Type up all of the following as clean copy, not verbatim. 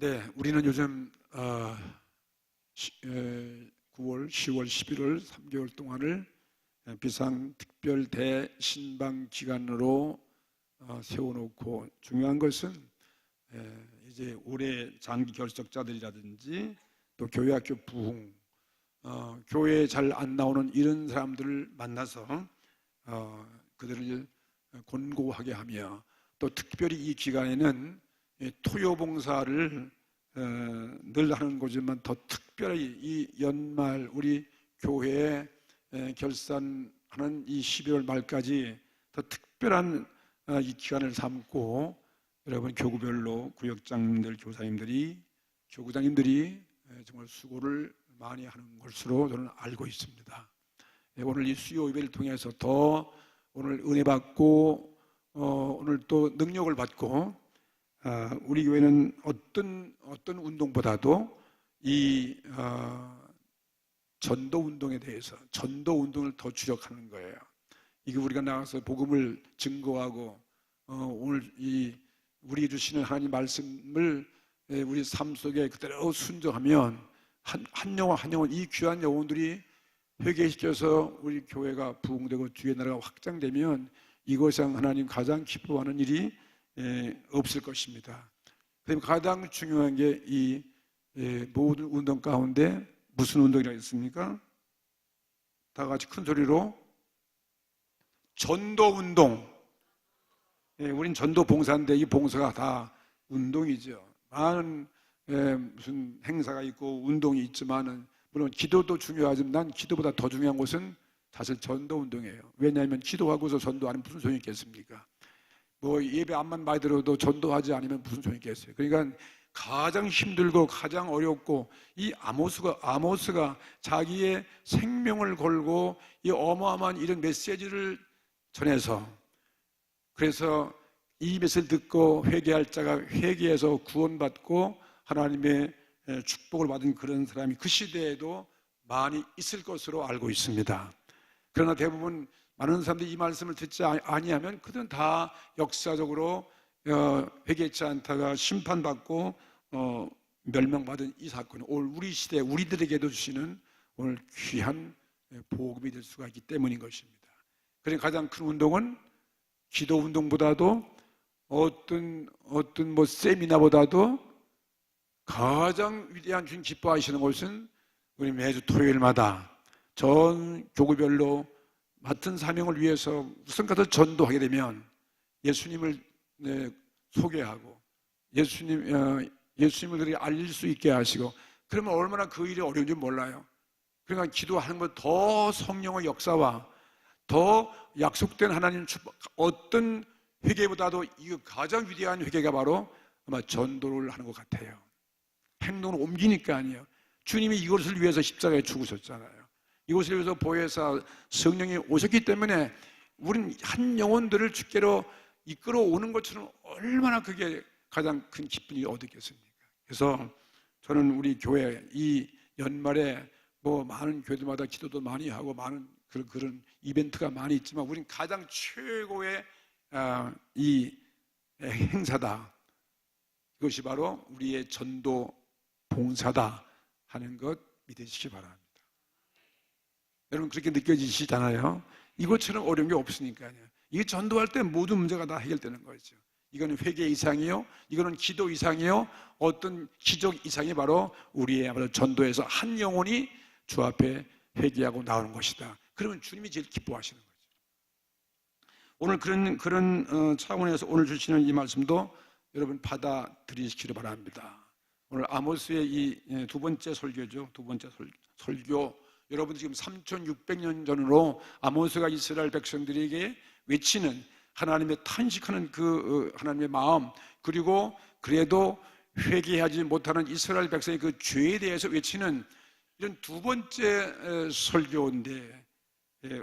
네, 우리는 요즘 9월, 10월, 11월 3개월 동안을 비상특별 대신방 기간으로 세워놓고, 중요한 것은 이제 올해 장기 결석자들이라든지 또 교회학교 부흥, 교회에 잘 안 나오는 이런 사람들을 만나서 그들을 권고하게 하며, 또 특별히 이 기간에는 토요봉사를 늘 하는 거지만 더 특별히 이 연말 우리 교회에 결산하는 이 12월 말까지 더 특별한 이 기간을 삼고, 여러분 교구별로 구역장님들, 교사님들이, 교구장님들이 정말 수고를 많이 하는 것으로 저는 알고 있습니다. 오늘 이 수요 예배를 통해서 더 오늘 은혜 받고 오늘 또 능력을 받고, 우리 교회는 어떤 운동보다도 이 전도 운동에 대해서, 전도 운동을 더 주력하는 거예요. 이게 우리가 나가서 복음을 증거하고 오늘 이 우리 주시는 하나님 말씀을 우리 삶 속에 그대로 순종하면 한 영혼 한 영혼, 이 귀한 영혼들이 회개시켜서 우리 교회가 부흥되고 주의 나라가 확장되면 이것은 하나님 가장 기뻐하는 일이 없을 것입니다. 그럼 가장 중요한 게 이 모든 운동 가운데 무슨 운동이라고 했습니까? 다 같이 큰 소리로 전도 운동. 우린 전도 봉사인데 이 봉사가 다 운동이죠. 많은 무슨 행사가 있고 운동이 있지만은, 물론 기도도 중요하지만 난 기도보다 더 중요한 것은 사실 전도 운동이에요. 왜냐하면 기도하고서 전도 안 하면 무슨 소용이 있겠습니까? 뭐 예배 암만 많이 들어도 전도하지 않으면 무슨 소용이 있겠어요. 그러니까 가장 힘들고 가장 어렵고, 이 아모스가 자기의 생명을 걸고 이 어마어마한 이런 메시지를 전해서, 그래서 이 메시지를 듣고 회개할 자가 회개해서 구원받고 하나님의 축복을 받은 그런 사람이 그 시대에도 많이 있을 것으로 알고 있습니다. 그러나 대부분 많은 사람들이 이 말씀을 듣지 아니하면 그들은 다 역사적으로 회개치 않다가 심판받고 멸망받은 이 사건은 오늘 우리 시대 우리들에게도 주시는 오늘 귀한 복음이 될 수가 있기 때문인 것입니다. 그러니까 가장 큰 운동은 기도 운동보다도 어떤 뭐 세미나보다도 가장 위대한 주님 기뻐하시는 것은 우리 매주 토요일마다 전 교구별로 맡은 사명을 위해서 우선 가서 전도하게 되면 예수님을 소개하고 예수님을 그렇게 알릴 수 있게 하시고, 그러면 얼마나 그 일이 어려운지 몰라요. 그러니까 기도하는 것, 더 성령의 역사와 더 약속된 하나님 축복, 어떤 회개보다도 이거 가장 위대한 회개가 바로 아마 전도를 하는 것 같아요. 행동을 옮기니까 아니에요. 주님이 이것을 위해서 십자가에 죽으셨잖아요. 이것을 위해서 보혜사 성령이 오셨기 때문에 우린 한 영혼들을 주께로 이끌어오는 것처럼 얼마나 그게 가장 큰 기쁨이 얻겠습니까? 그래서 저는 우리 교회 이 연말에 뭐 많은 교회들마다 기도도 많이 하고 많은 그런 이벤트가 많이 있지만, 우린 가장 최고의 이 행사다. 이것이 바로 우리의 전도 봉사다 하는 것 믿으시기 바랍니다. 여러분 그렇게 느껴지시잖아요. 이것처럼 어려운 게 없으니까요. 이게 전도할 때 모든 문제가 다 해결되는 거죠. 이거는 회개 이상이요, 이거는 기도 이상이요, 어떤 기적 이상이 바로 우리의 전도에서 한 영혼이 주 앞에 회개하고 나오는 것이다. 그러면 주님이 제일 기뻐하시는 거죠. 오늘 그런 차원에서 오늘 주시는 이 말씀도 여러분 받아들이시기를 바랍니다. 오늘 아모스의 이 두 번째 설교죠. 두 번째 설교. 여러분 지금 3600년 전으로 아모스가 이스라엘 백성들에게 외치는 하나님의 탄식하는 그 하나님의 마음, 그리고 그래도 회개하지 못하는 이스라엘 백성의 그 죄에 대해서 외치는 이런 두 번째 설교인데,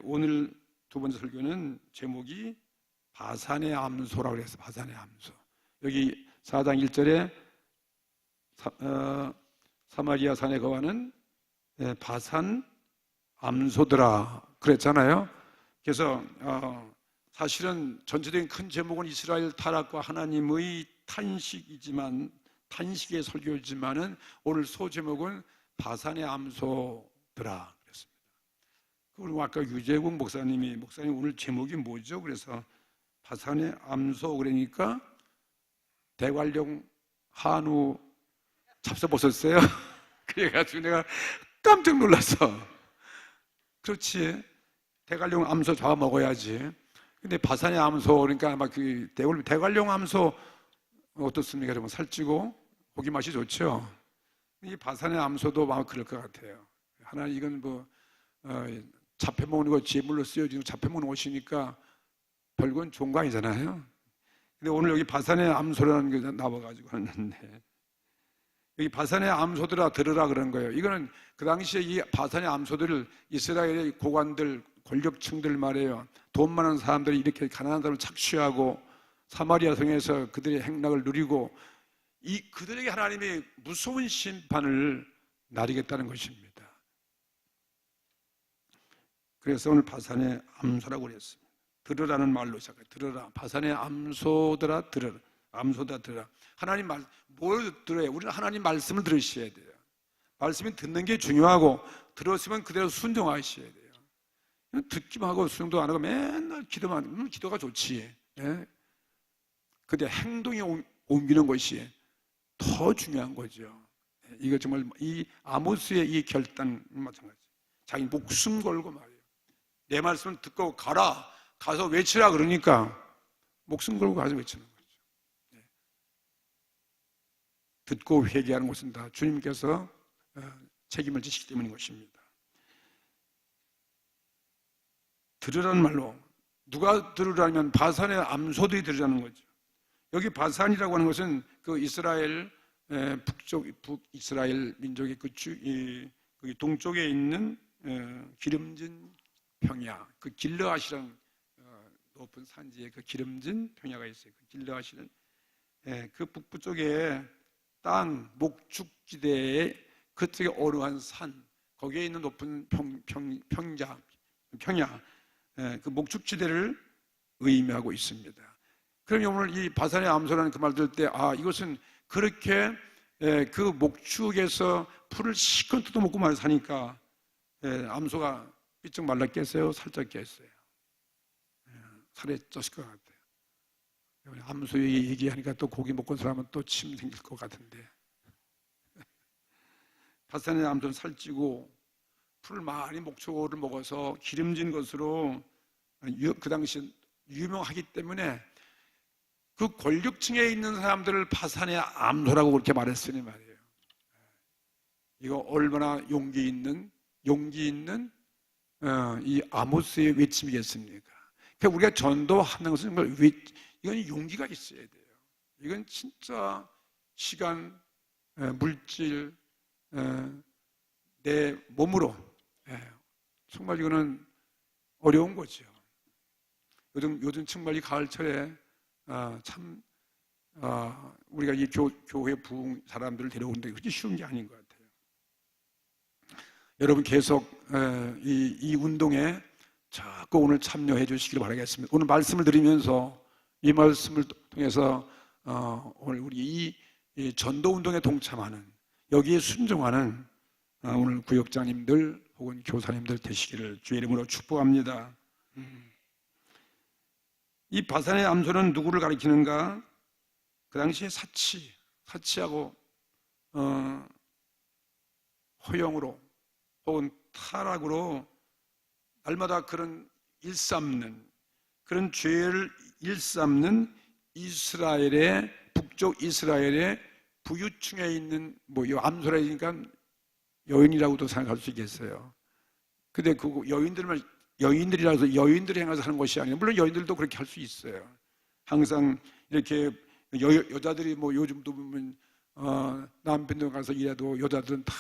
오늘 두 번째 설교는 제목이 바산의 암소라고 해서 바산의 암소. 여기 4장 1절에 사마리아 산에 거하는 바산 암소들아 그랬잖아요. 그래서 사실은 전체적인 큰 제목은 이스라엘 타락과 하나님의 탄식이지만 탄식의 설교지만은 오늘 소제목은 바산의 암소들아 그랬습니다. 그리고 아까 유재국 목사님 오늘 제목이 뭐죠? 그래서 바산의 암소 그러니까 대관령 한우 잡숴보셨어요? 그래가지고 내가 깜짝 놀랐어. 그렇지, 대관령 암소 잡아 먹어야지. 근데 바산의 암소 그러니까 아마 그 대관령 암소 어떻습니까? 좀 살찌고 고기 맛이 좋죠. 이 바산의 암소도 아마 그럴 것 같아요. 하나 이건 뭐 잡혀 먹는 거 제물로 쓰여지는 잡혀 먹는 것이니까 별건 좋은 거 아니잖아요. 근데 오늘 여기 바산의 암소라는 게 나와가지고 하는데 여기 바산의 암소들아 들으라 그런 거예요. 이거는 그 당시에 이 바산의 암소들을 이스라엘의 고관들 권력층들 말이에요. 돈 많은 사람들이 이렇게 가난한 사람을 착취하고 사마리아 성에서 그들의 행락을 누리고 이 그들에게 하나님이 무서운 심판을 나리겠다는 것입니다. 그래서 오늘 바산의 암소라고 그랬습니다. 들으라는 말로 시작해요. 들으라. 바산의 암소들아 들으라. 암소들아 들으라. 하나님 말, 뭘 들어야? 우리는 하나님 말씀을 들으셔야 돼요. 말씀이 듣는 게 중요하고 들었으면 그대로 순종하셔야 돼요. 듣기만 하고 순종도 안 하고 맨날 기도만, 기도가 좋지. 예? 근데 행동에 옮기는 것이 더 중요한 거죠. 이거 정말 이 아모스의 이 결단 마찬가지. 자기 목숨 걸고 말이에요. 내 말씀 듣고 가서 외치라 그러니까 목숨 걸고 가서 외치는 거죠. 듣고 회개하는 것은 다 주님께서 책임을 지시기 때문인 것입니다. 들으라는 말로 누가 들으라면 바산의 암소들이 들으라는 거죠. 여기 바산이라고 하는 것은 그 이스라엘 북이스라엘 민족의 그 동쪽에 있는 기름진 평야, 그 길르앗이라는 높은 산지에 그 기름진 평야가 있어요. 그 길르앗이는 그 북부 쪽에 땅 목축지대에 그쪽에 어루한 산 거기에 있는 높은 평야 그 목축지대를 의미하고 있습니다. 그러면 오늘 이 바산의 암소라는 그 말 들을 때 이것은 그렇게 그 목축에서 풀을 실컷 뜯어먹고 말 사니까 암소가 삐쩍 말랐겠어요? 살짝 깼어요? 살에 쪘을 것 같아요. 암소 얘기하니까 또 고기 먹고 사람은 또 침 생길 것 같은데 바산의 암소는 살찌고 풀을 많이 목초를 먹어서 기름진 것으로 그 당시 유명하기 때문에 그 권력층에 있는 사람들을 바산의 암소라고 그렇게 말했으니 말이에요. 이거 얼마나 용기 있는 이 아모스의 외침이겠습니까? 그러니까 우리가 전도하는 것은 정말 이건 용기가 있어야 돼요. 이건 진짜 시간, 물질, 내 몸으로 정말 이거는 어려운 거죠. 요즘 정말 이 가을철에 참 우리가 이 교회 부흥 사람들을 데려오는데 그렇게 쉬운 게 아닌 것 같아요. 여러분 계속 이 운동에 자꾸 오늘 참여해 주시길 바라겠습니다. 오늘 말씀을 드리면서 이 말씀을 통해서 오늘 우리 이 전도 운동에 동참하는 여기에 순종하는 오늘 구역장님들 혹은 교사님들 되시기를 주의 이름으로 축복합니다. 이 바산의 암소는 누구를 가리키는가? 그 당시에 사치하고 허영으로 혹은 타락으로 날마다 그런 그런 죄를 일삼는 이스라엘의 북쪽 이스라엘의 부유층에 있는 이 암소라니까 여인이라고도 생각할 수 있겠어요. 근데 그 여인들이라서 여인들이 행해서 하는 것이 아니에요. 물론 여인들도 그렇게 할 수 있어요. 항상 이렇게 여자들이 요즘도 보면 남편들 가서 일해도 여자들은 다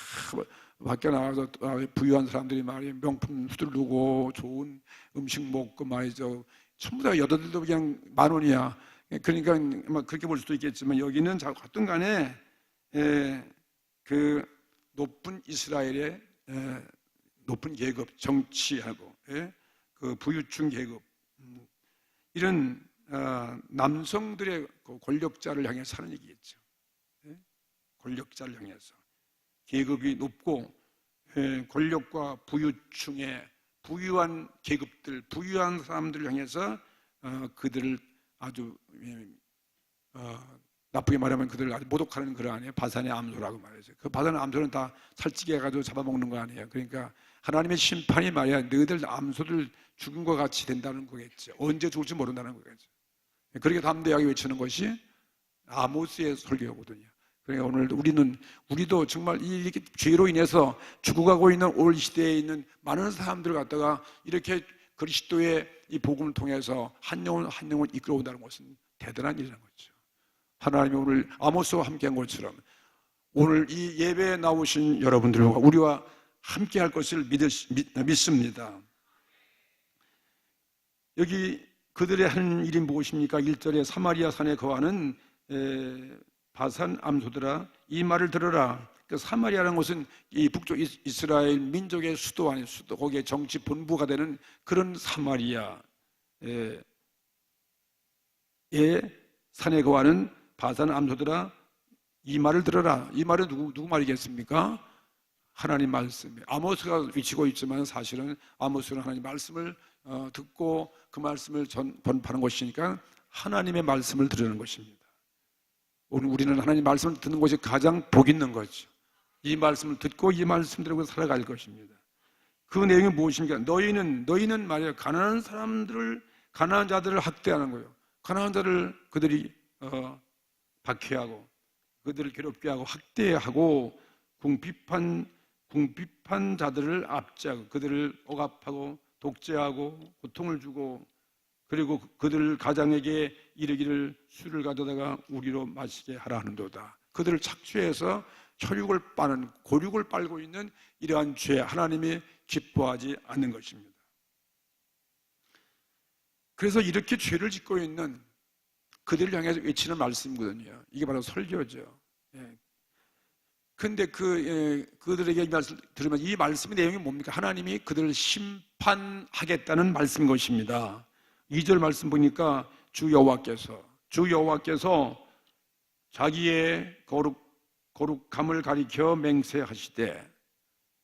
밖에 나가서 부유한 사람들이 말이에요. 명품 두르고 좋은 음식 먹고 말이죠. 전부 다 여자들도 그냥 10,000원이야. 그러니까 그렇게 볼 수도 있겠지만 여기는 어떤 간에 그 높은 이스라엘의 높은 계급, 정치하고 그 부유층 계급 이런 남성들의 권력자를 향해 사는 얘기겠죠. 권력자를 향해서 계급이 높고 권력과 부유층의 부유한 계급들, 부유한 사람들을 향해서 그들을 아주 나쁘게 말하면 그들을 아주 모독하는 그런 아니에요. 바산의 암소라고 말해서 그 바산의 암소는 다 살찌게 해가지고 잡아먹는 거 아니에요. 그러니까 하나님의 심판이 말이야 너희들 암소들 죽은 것 같이 된다는 거겠죠. 언제 죽을지 모른다는 거겠죠. 그렇게 담대하게 외치는 것이 아모스의 설교거든요. 그러니까 오늘 우리도 정말 이렇게 죄로 인해서 죽어가고 있는 올 시대에 있는 많은 사람들을 갖다가 이렇게 그리스도의 이 복음을 통해서 한 영혼 이끌어온다는 것은 대단한 일이라는 거죠. 하나님이 오늘 아모스와 함께한 것처럼 오늘 이 예배에 나오신 여러분들과 우리와 함께할 것을 믿습니다. 여기 그들의 한 일이 무엇입니까? 1절에 사마리아 산에 거하는 바산 암소들아 이 말을 들어라. 그 사마리아라는 곳은 이 북쪽 이스라엘 민족의 수도 아닌 수도 거기에 정치 본부가 되는 그런 사마리아의 산에 거하는 바산 암소들아 이 말을 들어라. 이 말은 누구 말이겠습니까? 하나님 말씀이에요. 아모스가 외치고 있지만 사실은 아모스는 하나님 말씀을 듣고 그 말씀을 전파하는 것이니까 하나님의 말씀을 들으는 것입니다. 오늘 우리는 하나님 말씀을 듣는 것이 가장 복 있는 거죠. 이 말씀을 듣고 이 말씀대로 살아갈 것입니다. 그 내용이 무엇입니까? 너희는 말이야 가난한 자들을 학대하는 거예요. 가난한 자를 그들이 박해하고 그들을 괴롭게 하고 학대하고 궁핍한 자들을 압제하고 그들을 억압하고 독재하고 고통을 주고 그리고 그들 가장에게 이르기를 술을 가져다가 우리로 마시게 하라 하는도다. 그들을 착취해서 혈육을 빠는 고육을 빨고 있는 이러한 죄 하나님이 기뻐하지 않는 것입니다. 그래서 이렇게 죄를 짓고 있는 그들을 향해서 외치는 말씀이거든요. 이게 바로 설교죠. 근데 그들에게 이 말씀 들으면 이 말씀의 내용이 뭡니까? 하나님이 그들을 심판하겠다는 말씀인 것입니다. 2절 말씀 보니까 주 여호와께서 자기의 거룩함을 가리켜 맹세하시되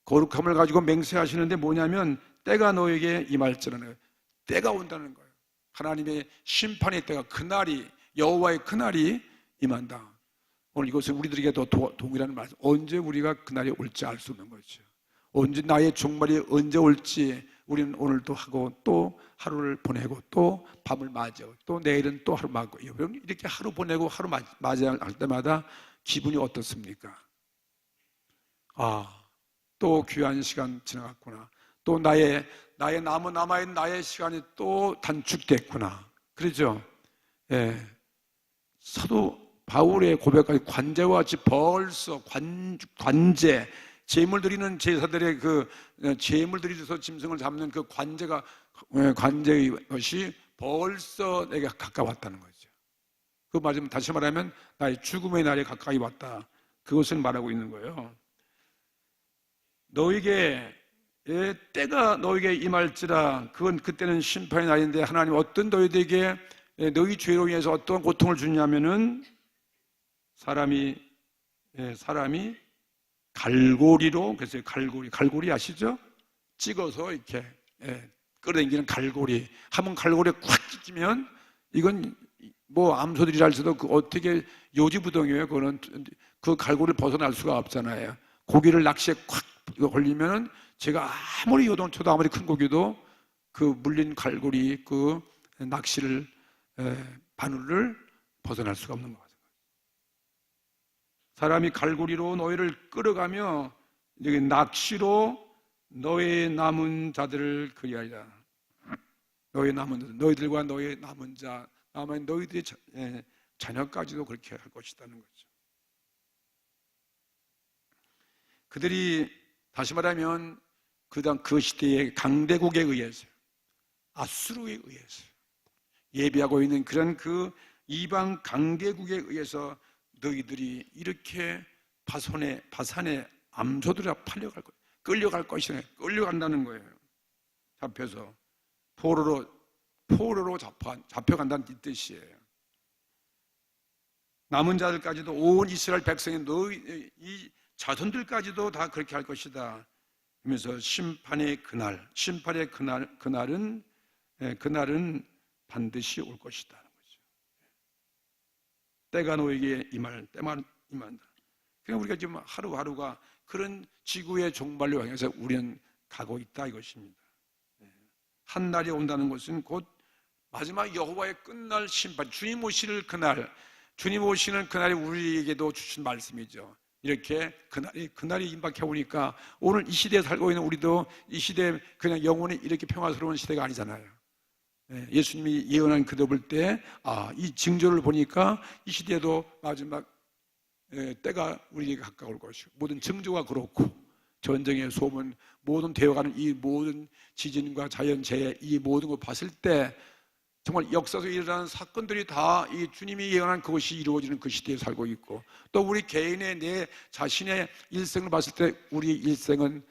거룩함을 가지고 맹세하시는데 뭐냐면 때가 너에게 임할지라는 때가 온다는 거예요. 하나님의 심판의 때가 그날이 여호와의 그날이 임한다. 오늘 이것은 우리들에게도 동일한 말씀. 언제 우리가 그날이 올지 알 수 없는 거죠. 언제 나의 종말이 언제 올지 우리는 오늘도 하고 또 하루를 보내고 또 밤을 맞이하고 또 내일은 또 하루 맞고 이렇게 하루 보내고 하루 맞이할 때마다 기분이 어떻습니까? 또 귀한 시간 지나갔구나. 또 나의 남아있는 나의 시간이 또 단축됐구나. 그러죠? 예. 사도 바울의 고백까지 관제와 같이 벌써 관제, 제물 드리는 제사들의 그 제물 드리면서 짐승을 잡는 그 관제의 것이 벌써 내게 가까웠다는 거죠. 그 맞으면 다시 말하면 나의 죽음의 날이 가까이 왔다. 그것을 말하고 있는 거예요. 너에게 때가 너에게 임할지라 그건 그때는 심판의 날인데 하나님 어떤 너희들에게 너희 죄로 인해서 어떤 고통을 주냐면은 사람이 갈고리로 그래서 갈고리 아시죠? 찍어서 이렇게 끌어당기는 갈고리 한번 갈고리에 콱 찍히면 이건 뭐 암소들이랄지도 어떻게 요지부동이에요. 그거는 그 갈고리를 벗어날 수가 없잖아요. 고기를 낚시에 콱 걸리면은 제가 아무리 요동쳐도 아무리 큰 고기도 그 물린 갈고리 그 낚시를 바늘을 벗어날 수가 없는 거죠. 사람이 갈고리로 너희를 끌어가며 여기 낚시로 너의 남은 자들을 그리하리라. 너희들과 너의 남은 자, 아마 너희들의 자녀까지도 그렇게 할 것이라는 거죠. 그들이 다시 말하면 그 시대의 강대국에 의해서 아수르에 의해서 예비하고 있는 그런 그 이방 강대국에 의해서 너희들이 이렇게 바산의 암소들아 끌려갈 것이네. 끌려간다는 거예요. 잡혀서 포로로 잡혀간다는 뜻이에요. 남은 자들까지도 온 이스라엘 백성의 너희 이 자손들까지도 다 그렇게 할 것이다. 그러면서 심판의 그날은 반드시 올 것이다. 때가 너에게 때만 임한다. 그러니까 우리가 지금 하루하루가 그런 지구의 종말로 향해서 우리는 가고 있다 이것입니다. 한 날이 온다는 것은 곧 마지막 여호와의 끝날 심판, 주님 오시는 그날이 우리에게도 주신 말씀이죠. 이렇게 그날이 임박해 오니까 오늘 이 시대에 살고 있는 우리도 이 시대에 그냥 영원히 이렇게 평화스러운 시대가 아니잖아요. 예수님이 예언한 그때 볼 때, 이 징조를 보니까 이 시대도 마지막 때가 우리에게 가까울 것이고, 모든 징조가 그렇고, 전쟁의 소문, 모든 되어가는 이 모든 지진과 자연재해, 이 모든 걸 봤을 때 정말 역사에서 일어나는 사건들이 다 이 주님이 예언한 그것이 이루어지는 그 시대에 살고 있고, 또 우리 개인의 내 자신의 일생을 봤을 때 우리의 일생은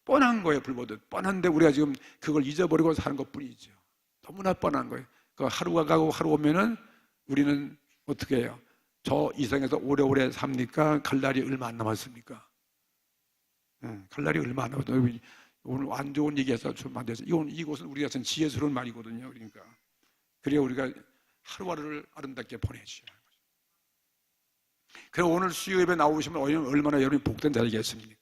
뻔한 거예요. 불보듯 뻔한데 우리가 지금 그걸 잊어버리고 사는 것뿐이죠. 너무나 뻔한 거예요. 그 하루가 가고 하루 오면은 우리는 어떻게 해요? 저 이생에서 오래오래 삽니까? 갈 날이 얼마 안 남았습니까? 갈 날이 얼마 안 남았어요. 오늘 안 좋은 얘기해서 좀 안 돼서 이곳은 우리가 쓴 지혜스러운 말이거든요. 그러니까 그래야 우리가 하루하루를 아름답게 보내지. 그래 오늘 수요 예배 나오시면 얼마나 여러분이 복된 자리겠습니까?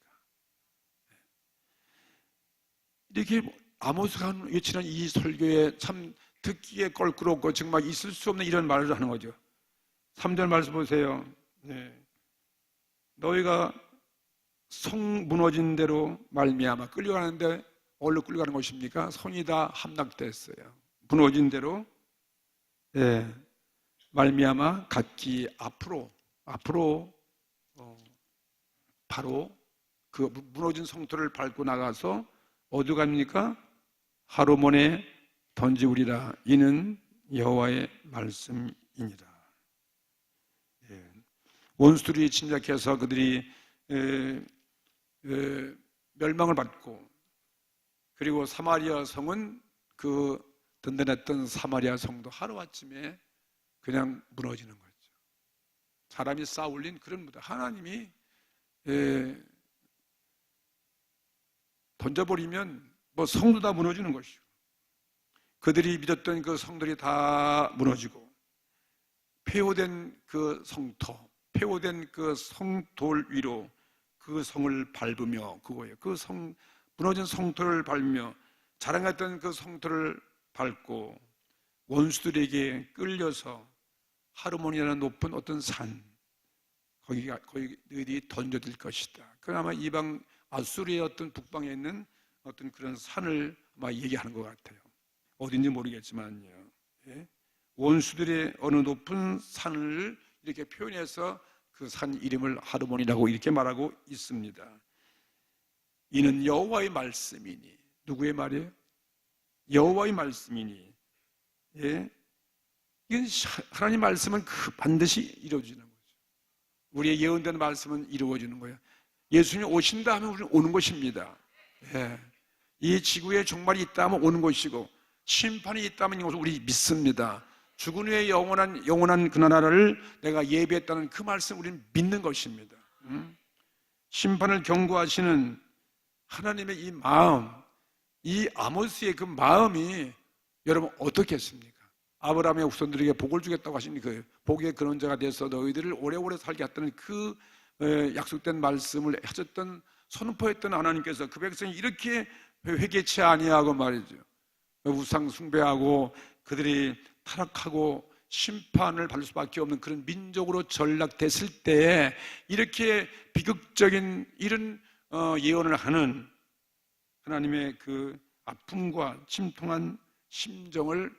이렇게 아모스가 외치는 이 설교에 참 듣기에 껄끄럽고 정말 있을 수 없는 이런 말을 하는 거죠. 3절 말씀 보세요. 너희가 성 무너진 대로 말미암아 끌려가는데 어디로 끌려가는 것입니까? 성이 다 함락됐어요. 무너진 대로 말미암아 각기 앞으로 바로 그 무너진 성토를 밟고 나가서 어디 갑니까? 하루몬에 던지우리라. 이는 여호와의 말씀이니라. 원수들이 침략해서 그들이 멸망을 받고, 그리고 사마리아 성은 그 든든했던 사마리아 성도 하루아침에 그냥 무너지는 거죠. 사람이 쌓아올린 그런 무대, 하나님이 던져버리면 뭐 성도 다 무너지는 것이고, 그들이 믿었던 그 성들이 다 무너지고, 폐허된 그 성터, 폐허된 그 성돌 위로 그 성을 밟으며, 그거예요. 그 무너진 성토를 밟으며 자랑했던 그 성토를 밟고 원수들에게 끌려서 하르몬이라는 높은 어떤 산, 거기 너희들이 던져질 것이다. 그나마 이방 아수르의 어떤 북방에 있는 어떤 그런 산을 아마 얘기하는 것 같아요. 어딘지 모르겠지만요. 원수들의 어느 높은 산을 이렇게 표현해서 그 산 이름을 하르몬이라고 이렇게 말하고 있습니다. 이는 여호와의 말씀이니. 누구의 말이에요? 여호와의 말씀이니. 이건 하나님 말씀은 반드시 이루어지는 거죠. 우리의 예언된 말씀은 이루어지는 거예요. 예수님이 오신다 하면 우리는 오는 것입니다. 이 지구에 종말이 있다 하면 오는 것이고, 심판이 있다면 이것을 우리 믿습니다. 죽은 후에 영원한 그 나라를 내가 예비했다는 그 말씀 우리는 믿는 것입니다. 심판을 경고하시는 하나님의 이 마음, 이 아모스의 그 마음이 여러분 어떻겠습니까? 아브라함의 후손들에게 복을 주겠다고 하신 그 복의 근원자가 돼서 너희들을 오래오래 살게 했다는 그 약속된 말씀을 하셨던, 선포했던 하나님께서 그 백성이 이렇게 회개치 아니하고 말이죠, 우상 숭배하고 그들이 타락하고 심판을 받을 수밖에 없는 그런 민족으로 전락됐을 때에 이렇게 비극적인 이런 예언을 하는 하나님의 그 아픔과 침통한 심정을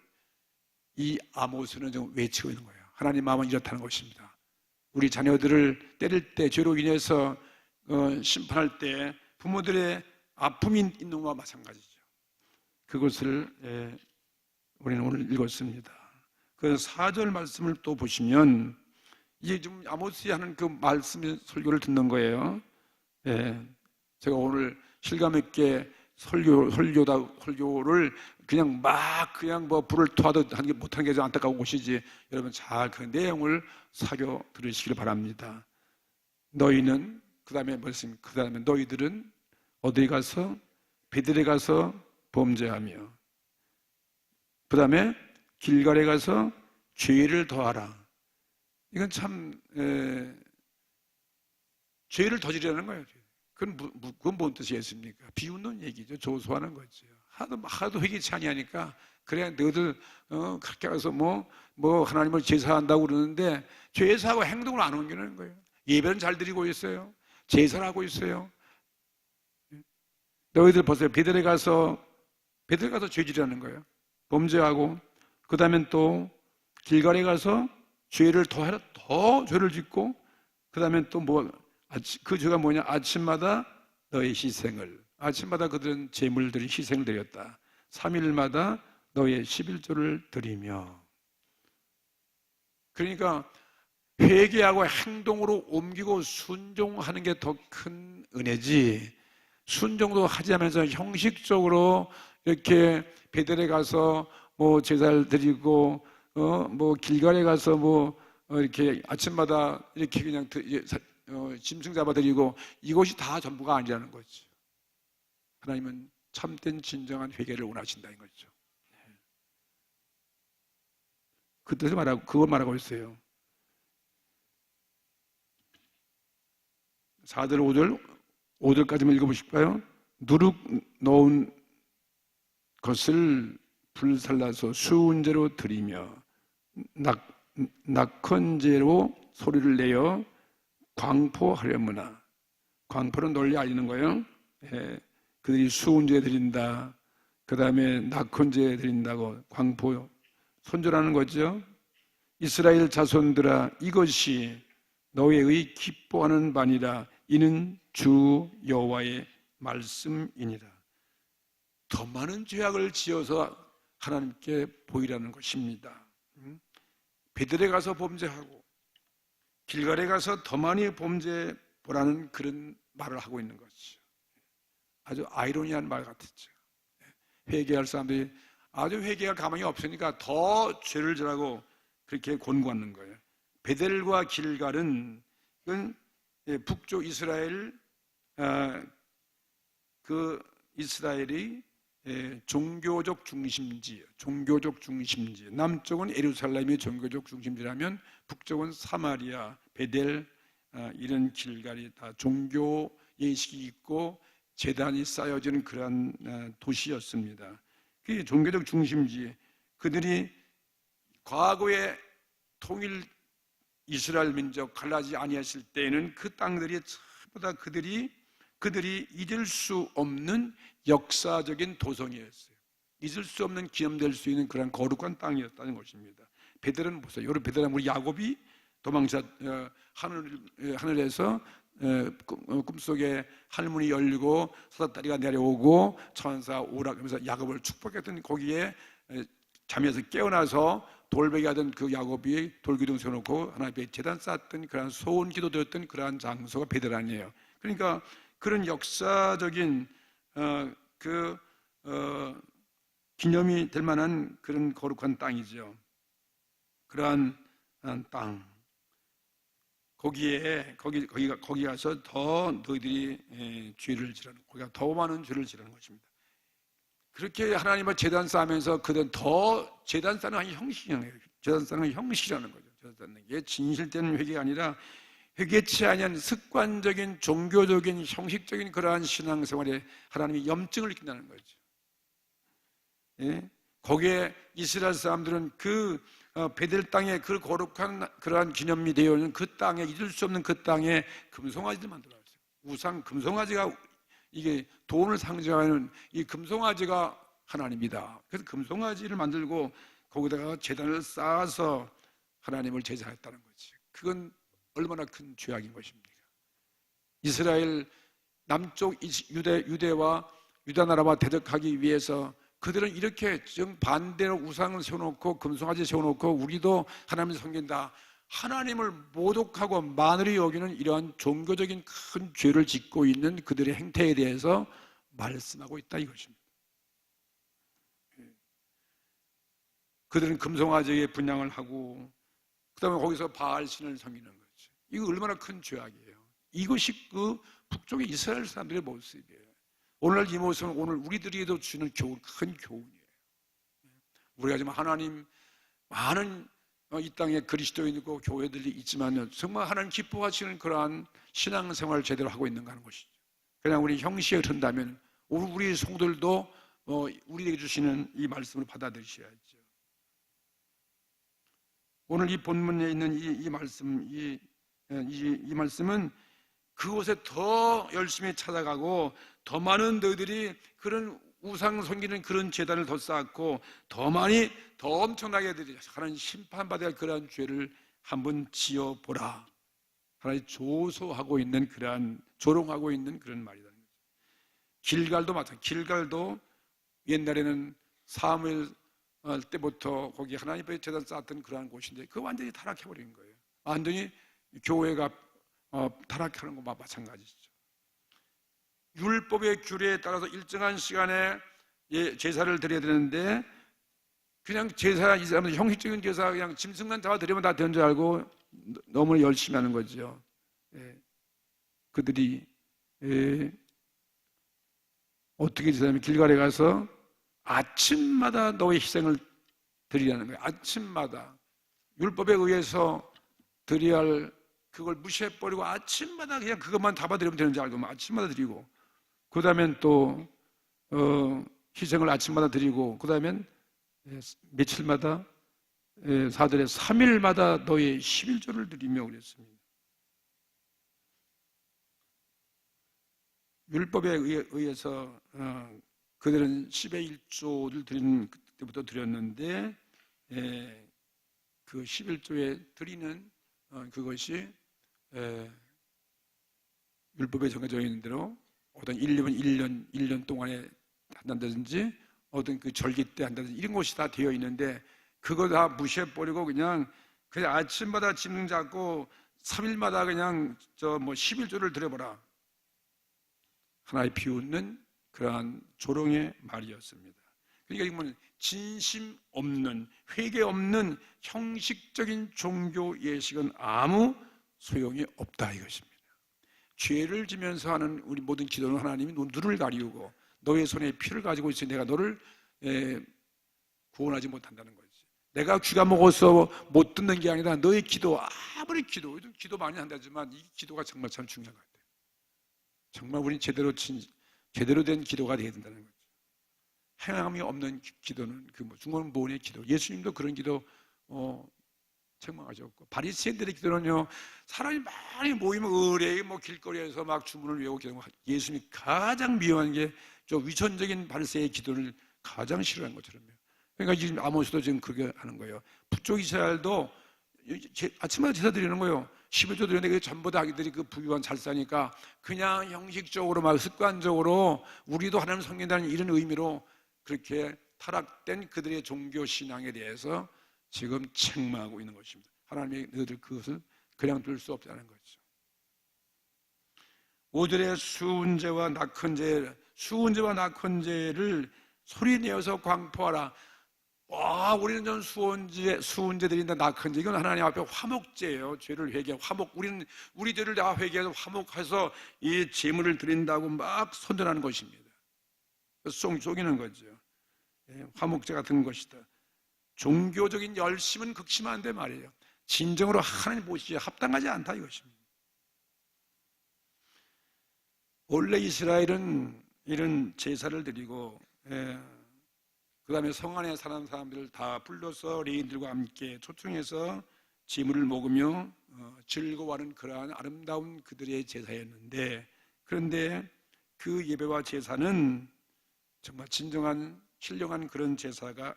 이 아모스는 좀 외치고 있는 거예요. 하나님 마음은 이렇다는 것입니다. 우리 자녀들을 때릴 때, 죄로 인해서 심판할 때 부모들의 아픔이 있는 것과 마찬가지죠. 그것을 우리는 오늘 읽었습니다. 그 4절 말씀을 또 보시면 이게 좀 아모스이 하는 그 말씀 설교를 듣는 거예요. 제가 오늘 실감 있게 설교를 그냥 막 그냥 뭐 불을 토하듯 하는 게 못하는 게 안타까운 것이지. 여러분 잘 그 내용을 사교 들으시길 바랍니다. 너희는 그다음에 무슨 그다음에 너희들은 어디 가서 베들에 가서 범죄하며 그다음에 길갈에 가서 죄를 더하라. 이건 참 죄를 더지려는 거예요. 그건 뭔 뜻이겠습니까? 비웃는 얘기죠. 조소하는 거죠. 하도 회개치 아니하니까 그래 너희들 그렇게 가서 뭐 하나님을 제사한다고 그러는데 제사하고 행동을 안 옮기는 거예요. 예배는 잘 드리고 있어요. 제사를 하고 있어요. 너희들 보세요. 베들에 가서 죄질하는 거예요. 범죄하고 그 다음엔 또 길갈에 가서 죄를 더 죄를 짓고 그 다음엔 또 그 죄가 뭐냐? 아침마다 너의 희생을 아침마다 그들은 제물들이 희생을 드렸다. 3일마다 너의 11조를 드리며 그러니까 회개하고 행동으로 옮기고 순종하는 게 더 큰 은혜지 순종도 하지 않으면서 형식적으로 이렇게 베델에 가서 뭐 제사를 드리고 뭐 길갈에 가서 이렇게 아침마다 이렇게 그냥 짐승 잡아드리고 이것이 다 전부가 아니라는 거죠. 하나님은 참된 진정한 회개를 원하신다는 거죠. 그걸 말하고 있어요. 4절 5절까지만 읽어보실까요? 누룩 넣은 것을 불살라서 수은제로 드리며 낙헌제로 소리를 내어 광포하려무나. 광포는 널리 알리는 거예요. 그들이 수은제 드린다. 그 다음에 낙헌제 드린다고 광포 손절하는 거죠. 이스라엘 자손들아 이것이 너희의 기뻐하는 바니라. 이는 주 여호와의 말씀이니라. 더 많은 죄악을 지어서 하나님께 보이라는 것입니다. 베들에 가서 범죄하고 길갈에 가서 더 많이 범죄 보라는 그런 말을 하고 있는 거죠. 아주 아이러니한 말 같았죠. 회개할 사람들이 아주 회개할 가망이 없으니까 더 죄를 지라고 그렇게 권고하는 거예요. 베델과 길갈은 북쪽 이스라엘 그 이스라엘이 종교적 중심지예요. 종교적 중심지. 남쪽은 예루살렘이 종교적 중심지라면 북쪽은 사마리아, 베델 이런 길갈이 다 종교 예식이 있고 제단이 쌓여진 그러한 도시였습니다. 그게 종교적 중심지. 그들이 과거에 통일 이스라엘 민족 갈라지지 아니했을 때에는 그 땅들이 전부 다 그들이 잊을 수 없는 역사적인 도성이었어요. 잊을 수 없는 기념될 수 있는 그런 거룩한 땅이었다는 것입니다. 베델은 보세요. 여러분 베델은 우리 야곱이 도망쳐 하늘에서 꿈속에 하늘문이 열리고 사다다리가 내려오고 천사 오라 그러면서 야곱을 축복했던 거기에 잠에서 깨어나서 돌베개 하던 그 야곱이 돌기둥 세워놓고 하나님 앞에 제단 쌓았던 그런 소원 기도 드렸던 그러한 장소가 베델 아니에요. 그러니까 그런 역사적인 기념이 될 만한 그런 거룩한 땅이죠. 그러한 땅. 거기 가서 더 너희들이 죄를 지라는, 거기가 더 많은 죄를 지라는 것입니다. 그렇게 하나님을 제단 쌓으면서 그들은 더 제단 쌓는 형식이라는 거예요. 제단 쌓는 형식이라는 거죠. 제단 쌓는 게 진실된 회개가 아니라 회개치 아니한 습관적인 종교적인 형식적인 그러한 신앙생활에 하나님이 염증을 느낀다는 거죠. 예? 거기에 이스라엘 사람들은 그 베델 땅에 그 거룩한 그러한 기념이 되어 있는 그 땅에 잊을 수 없는 그 땅에 금송아지를 만들어놨어요. 우상 금송아지가 이게 돈을 상징하는 이 금송아지가 하나님이다. 그래서 금송아지를 만들고 거기다가 제단을 쌓아서 하나님을 제사했다는 거지. 그건 얼마나 큰 죄악인 것입니까? 이스라엘 남쪽 유대와 유다 나라와 대적하기 위해서 그들은 이렇게 정반대로 우상을 세워놓고 금송아지 세워놓고 우리도 하나님을 섬긴다. 하나님을 모독하고 만으로 여기는 이러한 종교적인 큰 죄를 짓고 있는 그들의 행태에 대해서 말씀하고 있다 이것입니다. 그들은 금송아지에 분향을 하고 그 다음에 거기서 바알신을 섬기는 거죠. 이거 얼마나 큰 죄악이에요. 이것이 그 북쪽의 이스라엘 사람들의 모습이에요. 오늘 이 모습은 오늘 우리들에게도 주는 교훈, 큰 교훈이에요. 우리가 지금 하나님 많은 이 땅에 그리스도인이고 교회들이 있지만요, 정말 하나님 기뻐하시는 그러한 신앙생활을 제대로 하고 있는가 하는 것이죠. 그냥 우리 형식에 흐른다면 우리 성도들도 우리에게 주시는 이 말씀을 받아들이셔야죠. 오늘 이 본문에 있는 이 말씀, 이 말씀은 그곳에 더 열심히 찾아가고 더 많은 너희들이 그런 우상 섬기는 그런 제단을 더 쌓고 더 많이 더 엄청나게 하나님 심판받아야 할 그러한 죄를 한번 지어보라. 하나님 조소하고 있는 그러한 조롱하고 있는 그런 말이다. 길갈도 마찬가지. 길갈도 옛날에는 사무엘 때부터 거기 하나님 앞에 제단 쌓았던 그러한 곳인데 그 완전히 타락해버린 거예요. 완전히 교회가 타락하는 것과 마찬가지죠. 율법의 규례에 따라서 일정한 시간에 제사를 드려야 되는데 그냥 제사, 이 사람들 형식적인 제사 그냥 짐승만 잡아드리면 다 되는 줄 알고 너무 열심히 하는 거죠. 그들이 어떻게 제사하면 길갈에 가서 아침마다 너의 희생을 드리라는 거예요. 아침마다 율법에 의해서 드려야 할 그걸 무시해버리고 아침마다 그냥 그것만 잡아드리면 되는 줄 알고 아침마다 드리고 그 다음엔 또 희생을 아침마다 드리고 그 다음엔 며칠마다 4절에 3일마다 너의 11조를 드리며 그랬습니다. 율법에 의해서 그들은 10의 1조를 드리는 그때부터 드렸는데 그 11조에 드리는 그것이 율법에 정해져 있는 대로 어떤 1년 동안에 한다든지 어떤 그 절기 때 한다든지 이런 것이 다 되어 있는데 그거 다 무시해버리고 그냥 아침마다 짐승 잡고 3일마다 그냥 11조를 드려보라. 하나의 비웃는 그러한 조롱의 말이었습니다. 그러니까 이건 진심 없는, 회개 없는 형식적인 종교 예식은 아무 소용이 없다 이것입니다. 죄를 지면서 하는 우리 모든 기도는 하나님이 눈을 가리우고 너의 손에 피를 가지고 있으니 내가 너를 구원하지 못한다는 거지. 내가 귀가 먹어서 못 듣는 게 아니라 너의 기도, 아무리 기도 많이 한다지만 이 기도가 정말 참 중요한 것 같아요. 정말 우리 제대로 된 기도가 되어야 된다는 거죠. 행함이 없는 기도는 중원보원의 기도. 예수님도 그런 기도 책망하셨고 바리새인들의 기도는요, 사람이 많이 모이면 의뢰 길거리에서 막 주문을 외우고 기도하고 예수님이 가장 미워한 게 좀 위선적인 바리새의 기도를 가장 싫어하는 것처럼요. 그러니까 지금 아모스도 지금 그렇게 하는 거예요. 북쪽 이스라엘도 아침마다 제사 드리는 거예요. 11조 드리는데 전부 다 자기들이 그 부유한 잘 사니까 그냥 형식적으로 막 습관적으로 우리도 하나님 섬긴다는 이런 의미로 그렇게 타락된 그들의 종교 신앙에 대해서 지금 책망하고 있는 것입니다. 하나님이 너희들 그것을 그냥 둘 수 없다는 거죠. 5절에 수은제와 낙헌제를 소리내어서 광포하라. 와, 우리는 전 수은제 드린다, 낙헌제. 이건 하나님 앞에 화목제예요. 죄를 회개, 우리는 우리 죄를 다 회개해서 화목해서 이 제물을 드린다고 막 선전하는 것입니다. 속이는 거죠. 화목제 같은 것이다. 종교적인 열심은 극심한데 말이에요. 진정으로 하나님 보시기에 합당하지 않다 이것입니다. 원래 이스라엘은 이런 제사를 드리고 그 다음에 성 안에 사는 사람들을 다 불러서 레인들과 함께 초청해서 제물을 먹으며 즐거워하는 그러한 아름다운 그들의 제사였는데, 그런데 그 예배와 제사는 정말 진정한 신령한 그런 제사가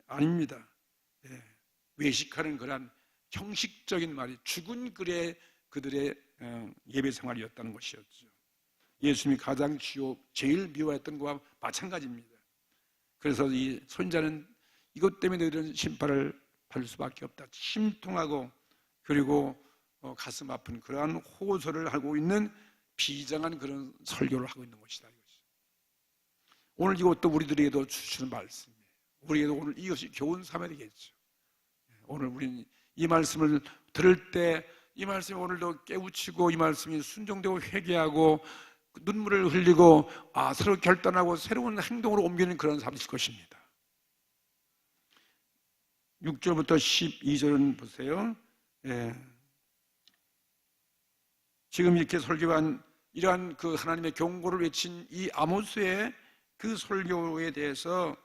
아닙니다. 외식하는 그런 형식적인 말이 죽은 그들의 예배 생활이었다는 것이었죠. 예수님이 가장 제일 미워했던 것과 마찬가지입니다. 그래서 이 선지자는 이것 때문에 너희들은 심판을 받을 수밖에 없다. 심통하고 그리고 가슴 아픈 그러한 호소를 하고 있는 비장한 그런 설교를 하고 있는 것이다. 오늘 이것도 우리들에게도 주시는 말씀이에요. 우리에게도 오늘 이것이 교훈 삼아야 되겠죠. 오늘 우리는 이 말씀을 들을 때 이 말씀이 오늘도 깨우치고 이 말씀이 순종되고 회개하고 눈물을 흘리고 서로 결단하고 새로운 행동으로 옮기는 그런 삶이 있을 것입니다. 6절부터 12절은 보세요. 지금 이렇게 설교한 이러한 그 하나님의 경고를 외친 이 아모스의 그 설교에 대해서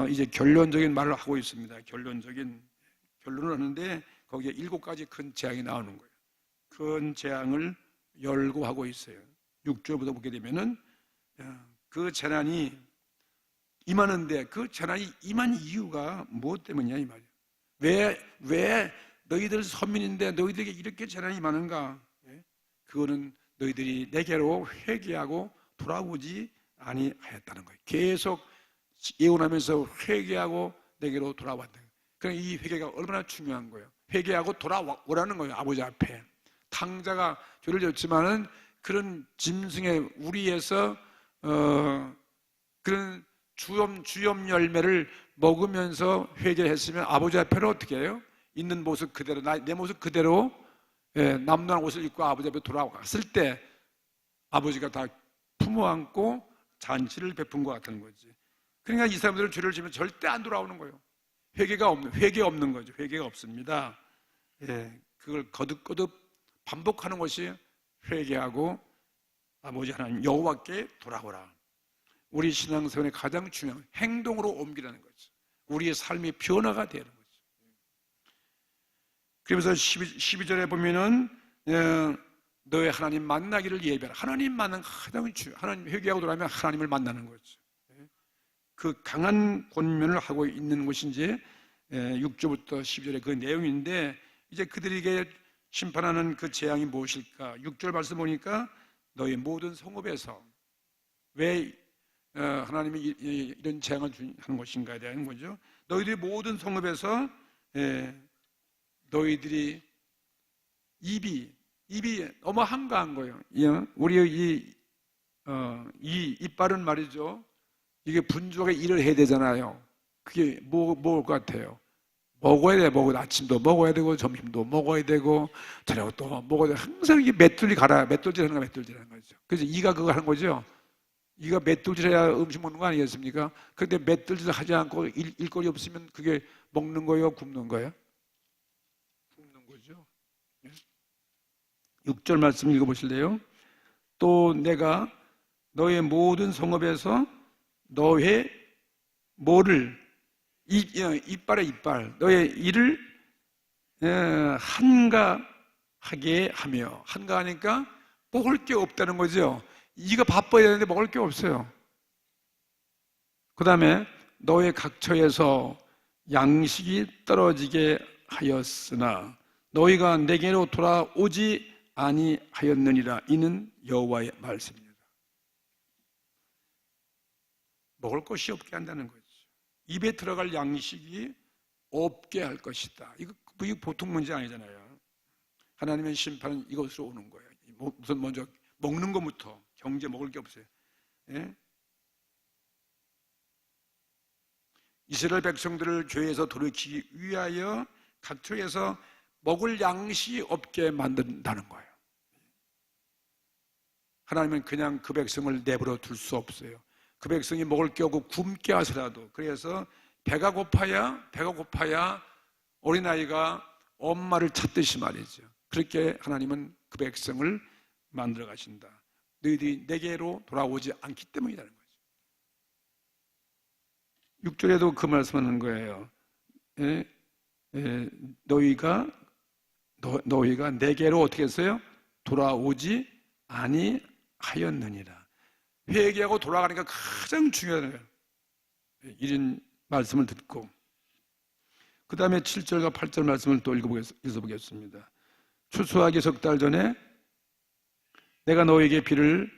이제 결론적인 말을 하고 있습니다. 결론을 하는데 거기에 7가지 큰 재앙이 나오는 거예요. 큰 재앙을 열거하고 있어요. 6절부터 보게 되면은 그 재난이 임하는데 그 재난이 임한 이유가 무엇 때문이냐 이 말이에요. 왜 너희들 선민인데 너희들에게 이렇게 재난이 임하는가? 그거는 너희들이 내게로 회개하고 돌아오지 아니하였다는 거예요. 계속 예언하면서 회개하고 내게로 돌아왔다. 그러니까 이 회개가 얼마나 중요한 거예요. 회개하고 돌아오라는 거예요. 아버지 앞에 탕자가 죄를 졌지만은 그런 짐승의 우리에서 그런 주염 열매를 먹으면서 회개했으면 아버지 앞에는 어떻게 해요? 있는 모습 그대로 내 모습 그대로 남루한 옷을 입고 아버지 앞에 돌아왔을 때 아버지가 다 품어안고 잔치를 베푼 것 같은 거지. 그러니까 이 사람들은 죄를 지면 절대 안 돌아오는 거예요. 회개 없는 거죠. 회개가 없습니다. 그걸 거듭거듭 반복하는 것이 회개하고 아버지 하나님 여호와께 돌아오라. 우리 신앙생활의 가장 중요한 행동으로 옮기라는 거죠. 우리의 삶이 변화가 되는 거죠. 그러면서 12절에 보면은 너의 하나님 만나기를 예배하라. 하나님 만나는 가장 중요한, 하나님 회개하고 돌아오면 하나님을 만나는 거죠. 그 강한 권면을 하고 있는 것인지 6절부터 12절의 그 내용인데 이제 그들에게 심판하는 그 재앙이 무엇일까? 6절 말씀 보니까 너의 모든 성읍에서 왜 하나님이 이런 재앙을 하는 것인가에 대한 거죠. 너희들이 모든 성읍에서 너희들이 입이 너무 한가한 거예요. 우리의 이 이빨은 말이죠. 이게 분주하게 일을 해야 되잖아요. 그게 뭘 것 같아요? 먹어야 돼. 아침도 먹어야 되고 점심도 먹어야 되고 저녁도 먹어야 돼. 항상 이게 맷돌질하는 거죠. 그래서 이가 그거 하는 거죠. 이가 맷돌질해야 음식 먹는 거 아니겠습니까? 그런데 맷돌질 하지 않고 일거리 없으면 그게 먹는 거예요? 굽는 거예요? 굽는 거죠. 6절 말씀 읽어보실래요? 또 내가 너의 모든 성읍에서 너의 뭐를 이빨의 이빨 너의 이를 한가하게 하며 한가하니까 먹을 게 없다는 거죠. 이가 바빠야 되는데 먹을 게 없어요. 그 다음에 너의 각처에서 양식이 떨어지게 하였으나 너희가 내게로 돌아오지 아니하였느니라. 이는 여호와의 말씀입니다. 먹을 것이 없게 한다는 거죠. 입에 들어갈 양식이 없게 할 것이다. 이거 보통 문제 아니잖아요. 하나님의 심판은 이것으로 오는 거예요. 우선 먼저 먹는 것부터 경제 먹을 게 없어요. 이스라엘 백성들을 죄에서 돌이키기 위하여 각처에서 먹을 양식이 없게 만든다는 거예요. 하나님은 그냥 그 백성을 내버려 둘 수 없어요. 그 백성이 먹을 게 없고 굶게 하더라도 그래서 배가 고파야 어린아이가 엄마를 찾듯이 말이죠. 그렇게 하나님은 그 백성을 만들어 가신다. 너희들이 내게로 돌아오지 않기 때문이라는 거죠. 6절에도 그 말씀하는 거예요. 너희가 내게로 어떻게 했어요? 돌아오지 아니하였느니라. 회개하고 돌아가니까 가장 중요한 거예요. 이런 말씀을 듣고 그 다음에 7절과 8절 말씀을 또 읽어보겠습니다. 추수하기 석 달 전에 내가 너에게 비를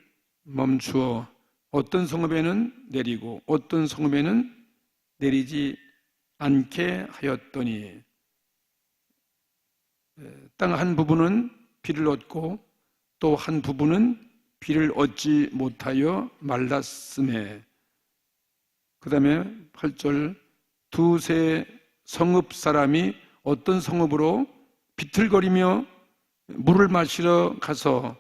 멈추어 어떤 성읍에는 내리고 어떤 성읍에는 내리지 않게 하였더니 땅 한 부분은 비를 얻고 또 한 부분은 비를 얻지 못하여 말랐음에 그 다음에 8절, 두세 성읍 사람이 어떤 성읍으로 비틀거리며 물을 마시러 가서